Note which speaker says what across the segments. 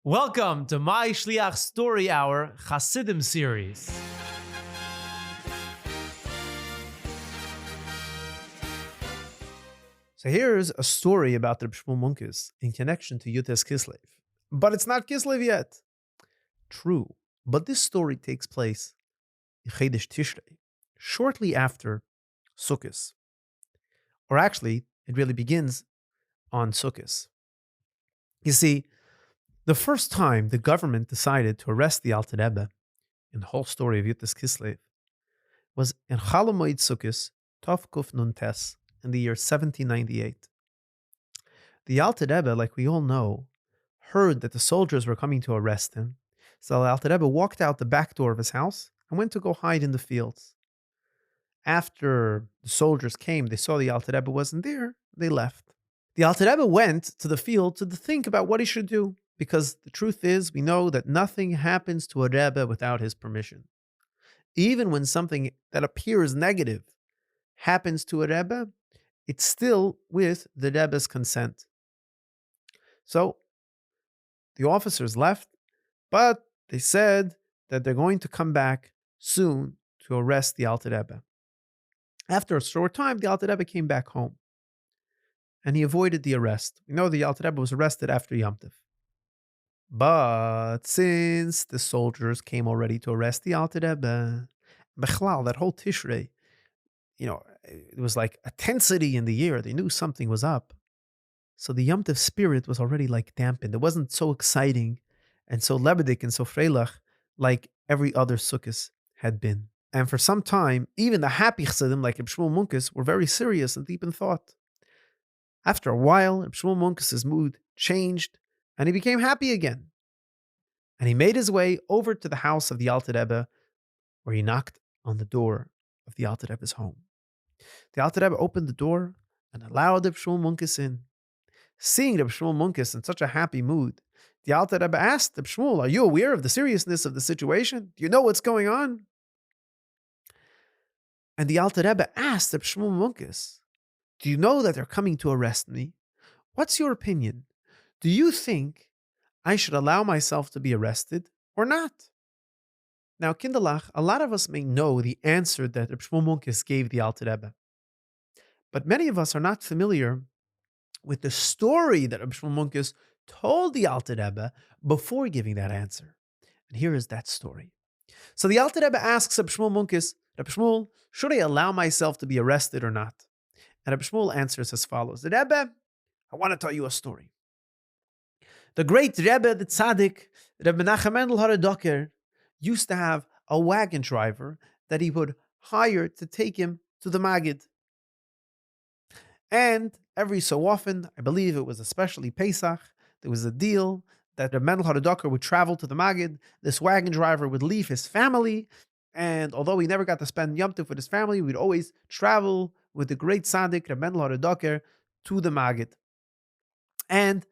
Speaker 1: Welcome to MyShliach Story Hour Chassidim series. So here's a story about Reb Shmuel Munkes in connection to Yutes Kislev. But it's not Kislev yet. True, but this story takes place in Chodesh Tishrei, shortly after Sukkot. Or actually, it really begins on Sukkot. You see, the first time the government decided to arrest the Alter Rebbe in the whole story of Yutes Kislev was in Chalamoid Sukkot, Tov Kuf Nun Tes, in the year 1798. The Alter Rebbe, like we all know, heard that the soldiers were coming to arrest him, so the Alter Rebbe walked out the back door of his house and went to go hide in the fields. After the soldiers came, they saw the Alter Rebbe wasn't there, they left. The Alter Rebbe went to the field to think about what he should do, because the truth is, we know that nothing happens to a Rebbe without his permission. Even when something that appears negative happens to a Rebbe, it's still with the Rebbe's consent. So the officers left, but they said that they're going to come back soon to arrest the Alter Rebbe. After a short time, the Alter Rebbe came back home, and he avoided the arrest. We know the Alter Rebbe was arrested after Yom Tov. But since the soldiers came already to arrest the Alter Rebbe, Bechlal, that whole Tishrei, it was like a tensity in the air. They knew something was up. So the Yom Tov spirit was already like dampened. It wasn't so exciting and so lebedik and so freilach like every other Sukkot had been. And for some time, even the happy Chassidim like Reb Shmuel Munkes were very serious and deep in thought. After a while, Reb Shmuel Munkes' mood changed and he became happy again. And he made his way over to the house of the Alter Rebbe, where he knocked on the door of the Alter Rebbe's home. The Alter Rebbe opened the door and allowed Reb Shmuel Munkes in. Seeing Reb Shmuel Munkes in such a happy mood, the Alter Rebbe asked Reb Shmuel, "Are you aware of the seriousness of the situation? Do you know what's going on?" And the Alter Rebbe asked Reb Shmuel Munkes, "Do you know that they're coming to arrest me? What's your opinion? Do you think I should allow myself to be arrested or not?" Now, Kinderlach, a lot of us may know the answer that Reb Shmuel Munkes gave the Alter Rebbe. But many of us are not familiar with the story that Reb Shmuel Munkes told the Alter Rebbe before giving that answer. And here is that story. So the Alter Rebbe asks Reb Shmuel Munkes, "Reb Shmuel, should I allow myself to be arrested or not?" And Reb Shmuel answers as follows: "Rebbe, I want to tell you a story. The great Rebbe, the Tzaddik, Rebbe Menachem Mendel Haradoker, used to have a wagon driver that he would hire to take him to the Magid. And every so often, I believe it was especially Pesach, there was a deal that Rebbe Mendel Haradoker would travel to the Magid. This wagon driver would leave his family, and although he never got to spend Yom Tov with his family, we'd always travel with the great Tzaddik, Rebbe Mendel Haradoker, to the Magid. And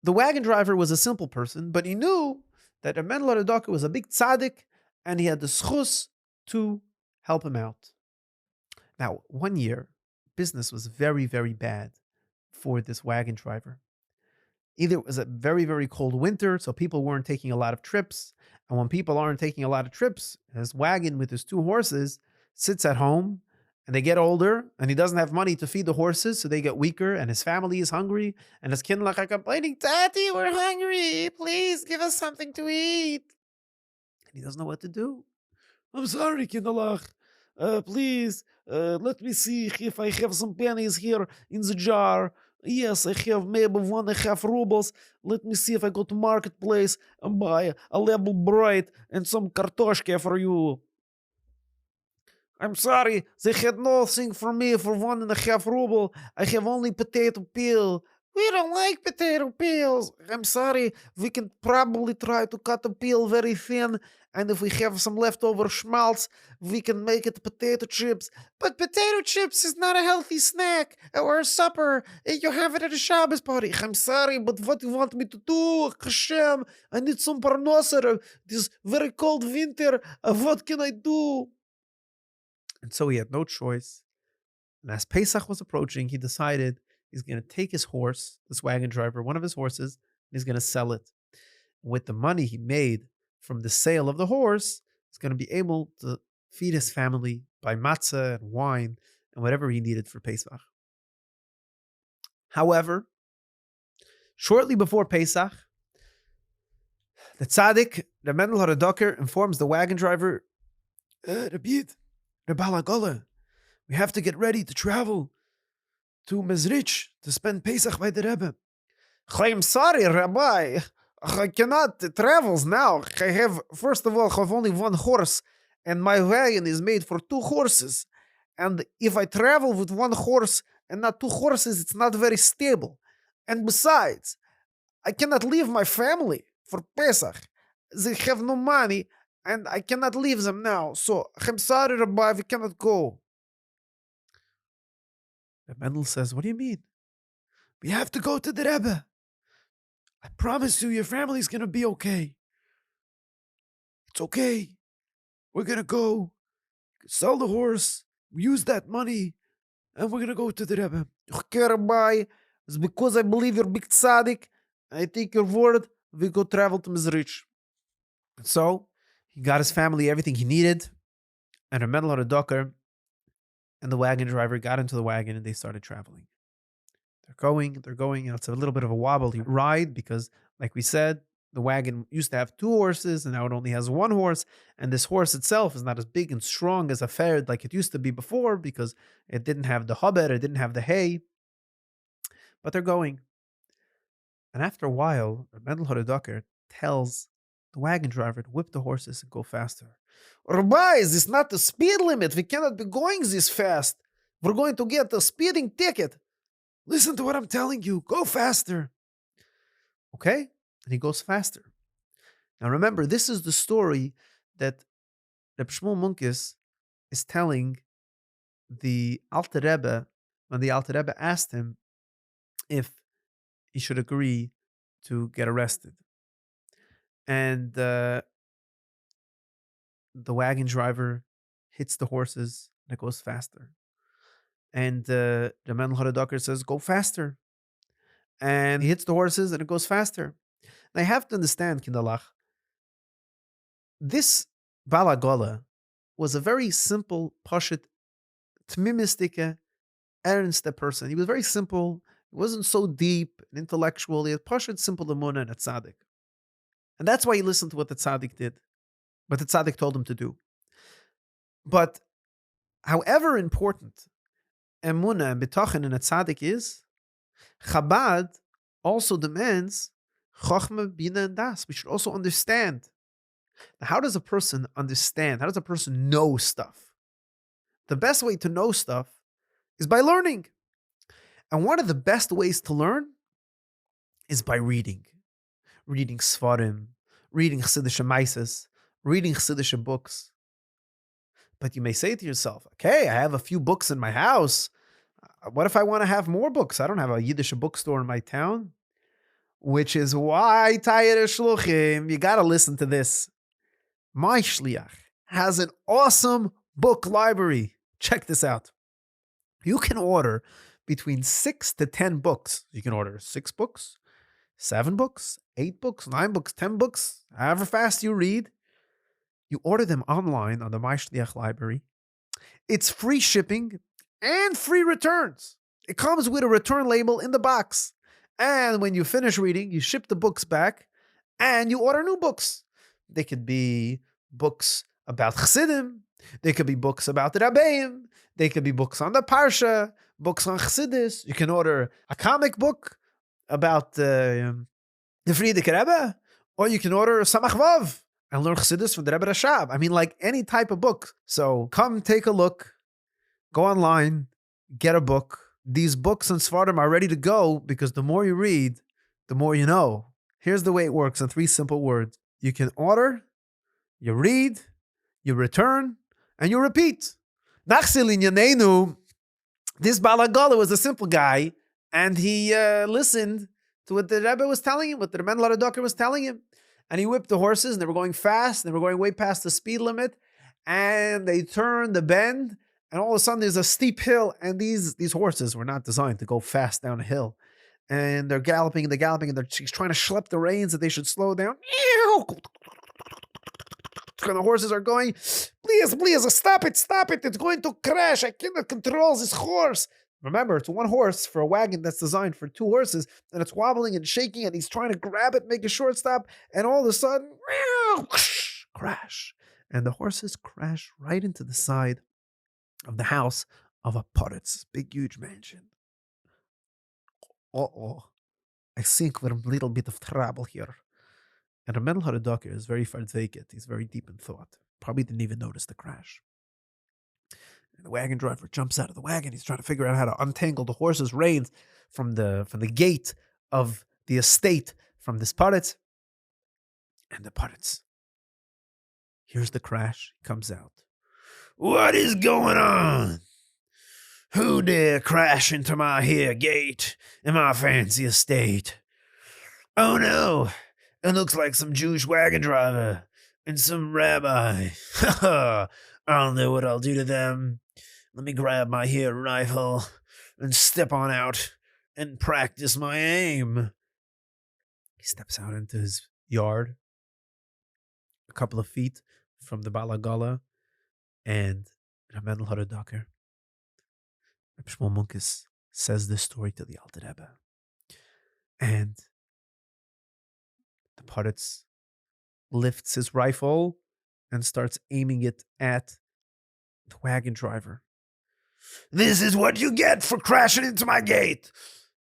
Speaker 1: the wagon driver was a simple person, but he knew that Rebbe Mendel Haradoker was a big tzaddik, and he had the schus to help him out. Now, one year, business was very, very bad for this wagon driver. Either it was a very, very cold winter, so people weren't taking a lot of trips, and when people aren't taking a lot of trips, his wagon with his 2 horses sits at home, and they get older, and he doesn't have money to feed the horses, so they get weaker, and his family is hungry, and his kindlach are complaining, "Daddy, we're hungry. Please give us something to eat." And he doesn't know what to do. "I'm sorry, kindlach. Please, let me see if I have some pennies here in the jar. Yes, I have maybe 1.5 rubles. Let me see if I go to marketplace and buy a level bread and some kartoshke for you. I'm sorry, they had nothing for me for 1.5 ruble. I have only potato peel." "We don't like potato peels." "I'm sorry, we can probably try to cut the peel very thin, and if we have some leftover schmaltz, we can make it potato chips." "But potato chips is not a healthy snack or a supper. You have it at a Shabbos party." "I'm sorry, but what do you want me to do? Hashem, I need some parnoser this very cold winter. What can I do?" And so he had no choice. And as Pesach was approaching, he decided he's going to take his horse, this wagon driver, one of his horses, and he's going to sell it. With the money he made from the sale of the horse, he's going to be able to feed his family, buy matzah and wine and whatever he needed for Pesach. However, shortly before Pesach, the tzaddik, the Mendel Haradoker, informs the wagon driver, Rabbi, Rabbi, we have to get ready to travel to Mezrich to spend Pesach by the Rebbe. I'm sorry, Rabbi. I cannot travel now. First of all, I have only one horse, and my wagon is made for 2 horses. And if I travel with 1 horse and not 2 horses, it's not very stable. And besides, I cannot leave my family for Pesach. They have no money, and I cannot leave them now. So, I'm sorry, Rabbi, we cannot go. The Mendel says, what do you mean? We have to go to the Rebbe. I promise you, your family's going to be okay. It's okay. We're going to go, sell the horse, use that money, and we're going to go to the Rebbe. Okay, Rabbi, it's because I believe you're big tzaddik. I take your word. We go travel to Mizrich. So, he got his family everything he needed, and a Mendel Haradoker and the wagon driver got into the wagon, and they started traveling. They're going. It's a little bit of a wobbly ride because, like we said, the wagon used to have 2 horses and now it only has 1 horse. And this horse itself is not as big and strong as a ferd like it used to be before because it didn't have the hubber, it didn't have the hay. But they're going. And after a while, Mendel Haradoker tells the wagon driver to whip the horses and go faster. Rabbi, is this not the speed limit? We cannot be going this fast. We're going to get a speeding ticket. Listen to what I'm telling you. Go faster. Okay? And he goes faster. Now remember, this is the story that Reb Shmuel Munkes is telling the Alter Rebbe when the Alter Rebbe asked him if he should agree to get arrested. And the wagon driver hits the horses and it goes faster. And the Mendel Haradoker says, go faster. And he hits the horses and it goes faster. Now you have to understand, Kindalach, this Balagola was a very simple, pashut, tmimistike, ernste person. He was very simple. He wasn't so deep and intellectual. He had pashut, simple emunah and a tzaddik. And that's why he listened to what the tzaddik did, what the tzaddik told him to do. But however important emunah and bitachon in a tzaddik is, Chabad also demands chokhmah, bina, and das. We should also understand. Now, how does a person understand? How does a person know stuff? The best way to know stuff is by learning. And one of the best ways to learn is by reading. Reading Sfarim, reading Chassidishe Maises, reading Chassidishe books. But you may say to yourself, okay, I have a few books in my house. What if I want to have more books? I don't have a Yiddish bookstore in my town. Which is why, Tayir Shluchim, you got to listen to this. MyShliach has an awesome book library. Check this out. You can order between 6 to 10 books. You can order 6 books, 7 books, 8 books, 9 books, 10 books, however fast you read. You order them online on the MyShliach library. It's free shipping and free returns. It comes with a return label in the box. And when you finish reading, you ship the books back and you order new books. They could be books about Chassidim. They could be books about the Rabbeim. They could be books on the Parsha, books on Chassidishe. You can order a comic book about the Frierdiker Rebbe, or you can order Samach Vav and learn Chassidishe from the Rebbe Rashab. I mean, like any type of book. So come take a look. Go online, get a book. These books and Sfarim are ready to go because the more you read, the more you know. Here's the way it works in 3 simple words. You can order, you read, you return, and you repeat. Nachsil in Yanenu, this Balagala was a simple guy, and he listened to what the Rebbe was telling him, what the Mendel Haradoker was telling him. And he whipped the horses, and they were going fast, and they were going way past the speed limit, and they turned the bend, and all of a sudden there's a steep hill, and these horses were not designed to go fast down a hill. and they're galloping, and she's trying to schlep the reins that they should slow down. And the horses are going, please, stop it, it's going to crash. I cannot control this horse. Remember, it's one horse for a wagon that's designed for two horses, and it's wobbling and shaking, and he's trying to grab it, make a short stop, and all of a sudden, crash. And the horses crash right into the side of the house of a Poritz, big, huge mansion. I think we're in a little bit of trouble here. And Reb Achiezer is very vacant. He's very deep in thought. Probably didn't even notice the crash. And the wagon driver jumps out of the wagon. He's trying to figure out how to untangle the horse's reins from the gate of the estate from this Poritz. And the Poritz hears the crash. He comes out. What is going on? Who dare crash into my here gate in my fancy estate? Oh no! It looks like some Jewish wagon driver and some rabbi. I'll know what I'll do to them. Let me grab my here rifle and step on out and practice my aim. He steps out into his yard, a couple of feet from the Balagala, and Reb Achiezer Reb Shmuel Munkes says this story to the Alter Rebbe. And the Poritz lifts his rifle and starts aiming it at the wagon driver. This is what you get for crashing into my gate.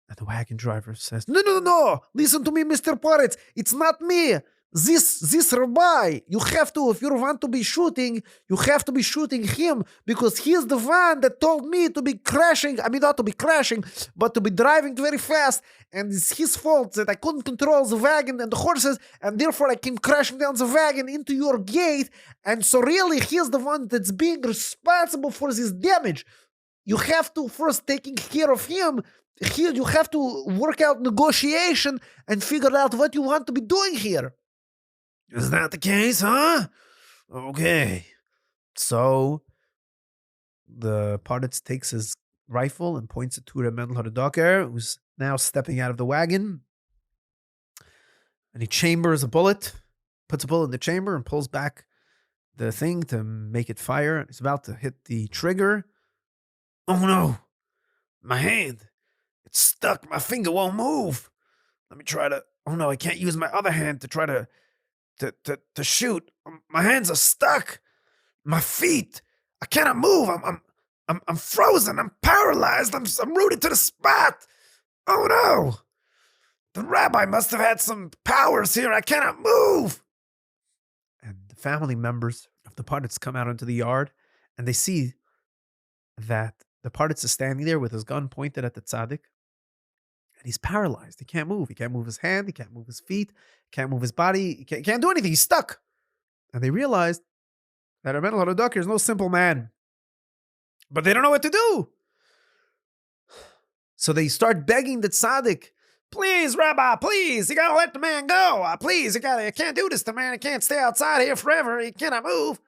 Speaker 1: And the wagon driver says, No. Listen to me, Mr. Poritz. It's not me. This rabbi, you have to, if you want to be shooting, you have to be shooting him because he's the one that told me to be crashing. I mean, not to be crashing, but to be driving very fast. And it's his fault that I couldn't control the wagon and the horses, and therefore I came crashing down the wagon into your gate. And so really, he's the one that's being responsible for this damage. You have to first taking care of him. Here, you have to work out negotiation and figure out what you want to be doing here. Is that the case, huh? Okay. So the Poritz takes his rifle and points it to Reb Achiezer, who's now stepping out of the wagon. And he chambers a bullet, puts a bullet in the chamber and pulls back the thing to make it fire. He's about to hit the trigger. Oh no, my hand. It's stuck. My finger won't move. Let me try to, oh no, I can't use my other hand to try to shoot. My hands are stuck. My feet. I cannot move. I'm frozen. I'm paralyzed. I'm rooted to the spot. Oh no. The rabbi must have had some powers here. I cannot move. And the family members of the Poritz come out into the yard and they see that the Poritz is standing there with his gun pointed at the tzaddik. And he's paralyzed. He can't move. He can't move his hand. He can't move his feet. He can't move his body. He can't do anything. He's stuck. And they realized that Reb Achiezer is no simple man. But they don't know what to do. So they start begging the tzaddik, please, Rabbi, please, you gotta let the man go. Please, you can't do this to man. He can't stay outside here forever. He cannot move.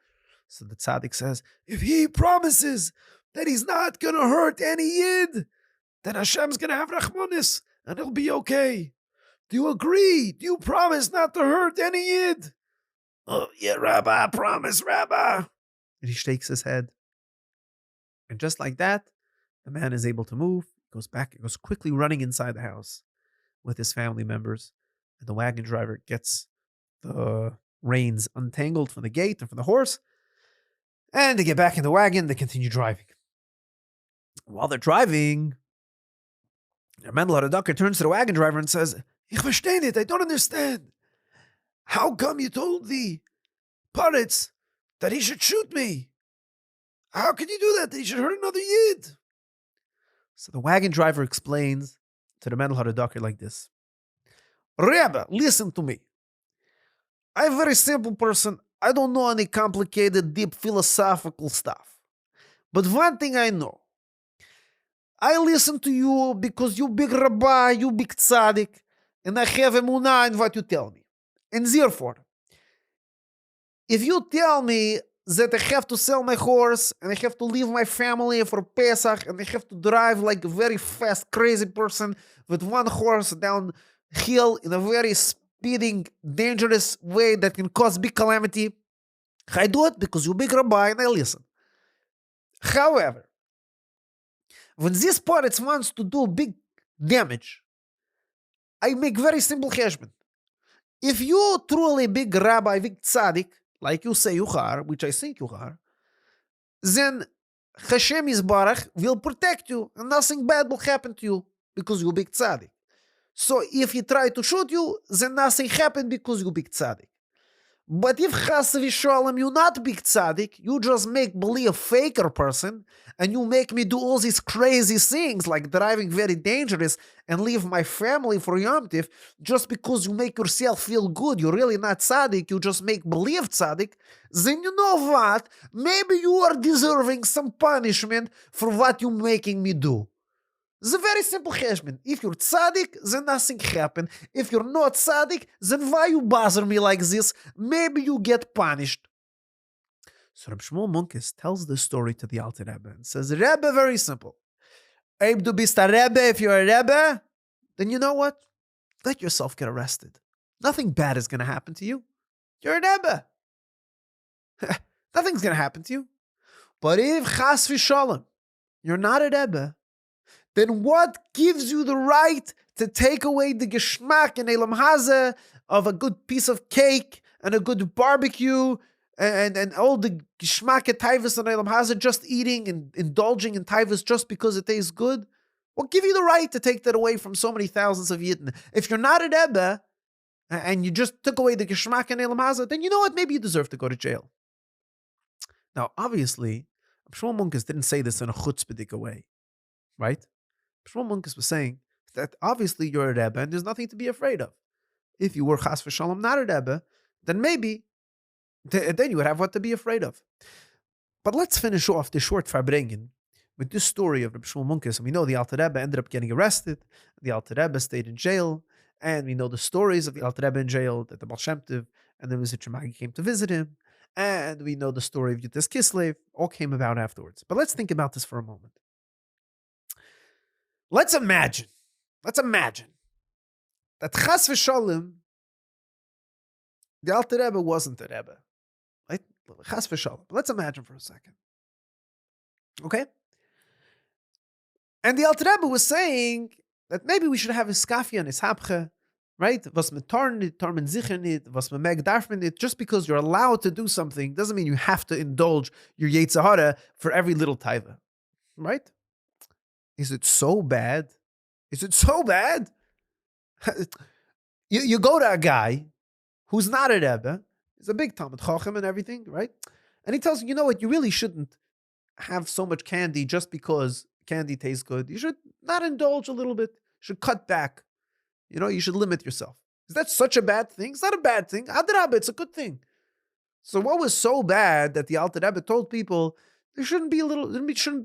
Speaker 1: So the tzaddik says, if he promises that he's not gonna hurt any Yid, then Hashem's going to have Rachmanis, and it'll be okay. Do you agree? Do you promise not to hurt any Yid? Oh, yeah, Rabbi, I promise, Rabbi. And he shakes his head. And just like that, the man is able to move, goes quickly running inside the house with his family members. And the wagon driver gets the reins untangled from the gate and from the horse. And they get back in the wagon, they continue driving. While they're driving, Reb Achiezer turns to the wagon driver and says, Ich verstehe nicht, I don't understand. How come you told the Poritz that he should shoot me? How can you do that? That he should hurt another Yid? So the wagon driver explains to the Reb Achiezer like this. Rebbe, listen to me. I'm a very simple person. I don't know any complicated, deep philosophical stuff. But one thing I know. I listen to you because you big rabbi, you big tzaddik, and I have emunah in what you tell me. And therefore, if you tell me that I have to sell my horse and I have to leave my family for Pesach and I have to drive like a very fast, crazy person with one horse down hill in a very speeding, dangerous way that can cause big calamity. I do it because you're big rabbi and I listen. However, when this parrot wants to do big damage, I make very simple cheshbon. If you truly big rabbi, big tzaddik, like you say you are, which I think you are, then Hashem Yisbarach will protect you and nothing bad will happen to you because you big tzaddik. So if he try to shoot you, then nothing happened because you big tzaddik. But if chas v'shalom you not big tzaddik, you just make believe faker person, and you make me do all these crazy things like driving very dangerous and leave my family for Yom Tif just because you make yourself feel good. You're really not tzaddik. You just make believe tzaddik. Then you know what? Maybe you are deserving some punishment for what you're making me do. It's a very simple cheshbon. If you're tzaddik, then nothing happen. If you're not tzaddik, then why you bother me like this? Maybe you get punished. So Reb Shmuel Munkes tells the story to the Alter Rebbe and says, Rebbe, very simple. Abe du bist a Rebbe. If you're a Rebbe, then you know what? Let yourself get arrested. Nothing bad is going to happen to you. You're a Rebbe. Nothing's going to happen to you. But if chas v'shalom, you're not a Rebbe, then what gives you the right to take away the geschmack and elam hazeh of a good piece of cake and a good barbecue and all the geschmack at taivas and elam hazeh, just eating and indulging in taivas just because it tastes good? What give you the right to take that away from so many thousands of yidden? If you're not a Rebbe and you just took away the geschmack and elam hazeh, then you know what? Maybe you deserve to go to jail. Now, obviously, Shmuel Munkes didn't say this in a chutzpahdik way, right? Shmuel Munkes was saying that obviously you're a Rebbe and there's nothing to be afraid of. If you were chas v'shalom not a Rebbe, then maybe then you would have what to be afraid of. But let's finish off the short farbrengen with this story of Reb Shmuel Munkes. And we know the Alter Rebbe ended up getting arrested. The Alter Rebbe stayed in jail. And we know the stories of the Alter Rebbe in jail, that the Baal Shem Tov and the Mizit Shemagi came to visit him. And we know the story of Yudas Kislev, all came about afterwards. But let's think about this for a moment. Let's imagine that chas v'shalom, the Alter Rebbe wasn't a Rebbe, right? Chas v'shalom. Let's imagine for a second, okay? And the Alter Rebbe was saying that maybe we should have a skafia and ishapche, right? Was me tarnit, tarmen sicher nit, was me meg darf me nit. Just because you're allowed to do something doesn't mean you have to indulge your yetzer hara for every little taiva, right? Is it so bad? Is it so bad? you go to a guy who's not a Rebbe, he's a big Talmud Chacham and everything, right? And he tells you, you know what, you really shouldn't have so much candy just because candy tastes good. You should not indulge a little bit. You should cut back. You know, you should limit yourself. Is that such a bad thing? It's not a bad thing. Adrabah, it's a good thing. So what was so bad that the Alter Rebbe told people they shouldn't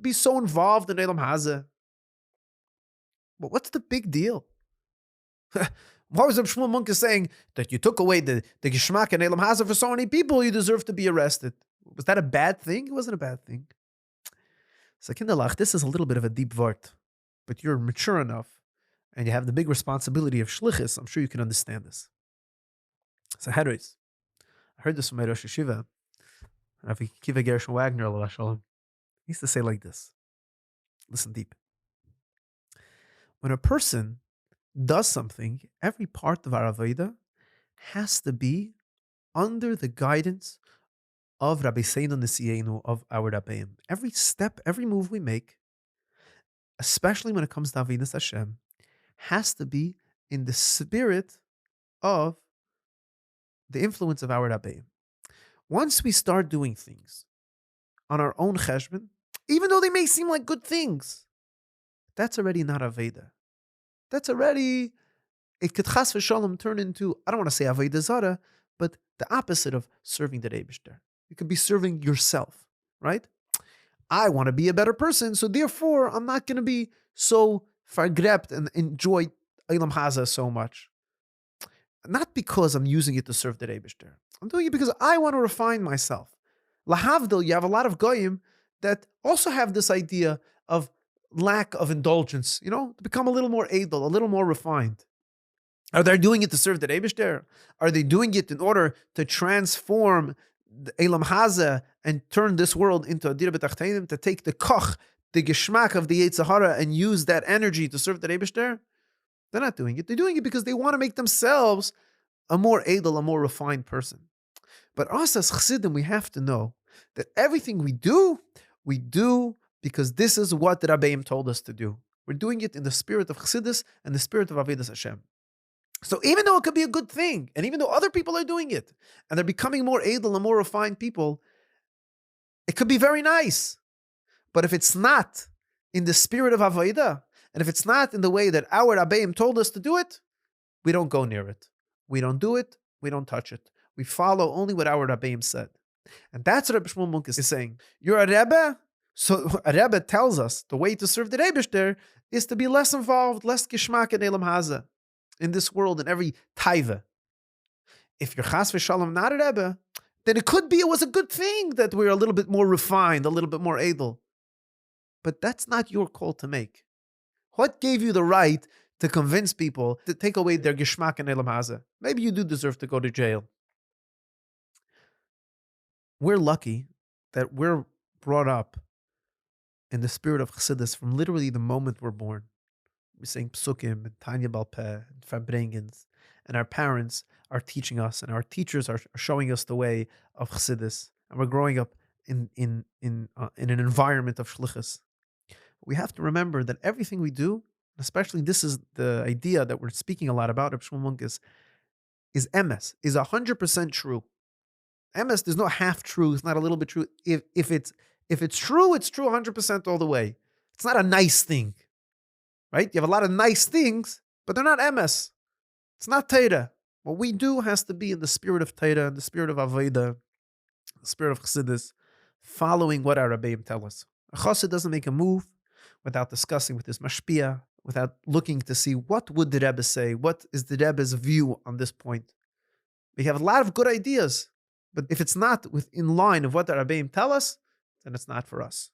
Speaker 1: be so involved in Elam Hazeh? But what's the big deal? Why was Reb Shmuel Munkes saying that you took away the geschmack and Elam Hazeh for so many people, you deserve to be arrested? Was that a bad thing? It wasn't a bad thing. So Kinderlach, this is a little bit of a deep word, but you're mature enough and you have the big responsibility of shlichus. I'm sure you can understand this. So Hedris, I heard this from my Rosh Yeshiva, Rav Akiva Gershon Wagner, Allah Shalom. He used to say like this. Listen deep. When a person does something, every part of our Avodah has to be under the guidance of Rabbi Seinu Nisienu, of our Rabbeim. Every step, every move we make, especially when it comes to Avodas Hashem, has to be in the spirit of the influence of our Rabbeim. Once we start doing things on our own cheshbon, even though they may seem like good things, that's already not Aveda. That's already, it could chas v'shalom turn into, I don't want to say Aveda Zara, but the opposite of serving the Eibishter. You could be serving yourself, right? I want to be a better person, so therefore I'm not going to be so fargrept and enjoy Elam Hazeh so much. Not because I'm using it to serve the Eibishter. I'm doing it because I want to refine myself. Lahavdil, you have a lot of goyim that also have this idea of lack of indulgence, to become a little more edel, a little more refined. Are they doing it to serve the Eibishter? Are they doing it in order to transform the Elam Haza and turn this world into a Dir B'Tachteinim, to take the koch, the geschmack of the Yetzer Hara, and use that energy to serve the Eibishter? They're not doing it. They're doing it because they want to make themselves a more edel, a more refined person. But us as Chassidim, we have to know that everything we do because this is what the Rabbeim told us to do. We're doing it in the spirit of Chassidus and the spirit of Avodas Hashem. So even though it could be a good thing, and even though other people are doing it, and they're becoming more edel and more refined people, it could be very nice. But if it's not in the spirit of Avodah, and if it's not in the way that our Rabbeim told us to do it, we don't go near it. We don't do it. We don't touch it. We follow only what our Rabbeim said. And that's what Reb Shmuel Munkes is saying. You're a Rebbe? So a Rebbe tells us the way to serve the Eibishter is to be less involved, less geschmack in Elam Haza, in this world, in every taiva. If you're chas v'shalom not a Rebbe, then it could be it was a good thing that we're a little bit more refined, a little bit more edel. But that's not your call to make. What gave you the right to convince people to take away their geschmack in Elam Haza? Maybe you do deserve to go to jail. We're lucky that we're brought up in the spirit of Chassidus from literally the moment we're born. We're saying psukim and Tanya Balpeh and Farbrengens, and our parents are teaching us, and our teachers are showing us the way of Chassidus, and we're growing up in an environment of Shlichus. We have to remember that everything we do, especially this is the idea that we're speaking a lot about, Reb Shmuel Munkes, is emes, is 100% true. Emes, there's no half true. It's not a little bit true. If it's true, it's true 100% all the way. It's not a nice thing. Right? You have a lot of nice things, but they're not emes. It's not Torah. What we do has to be in the spirit of Torah, in the spirit of Avodah, the spirit of Chassidus, following what our Rebbeim tell us. A Chassid doesn't make a move without discussing with his mashpia, without looking to see what would the Rebbe say, what is the Rebbe's view on this point. We have a lot of good ideas, but if it's not in line of what the Rebbeim tell us, then it's not for us.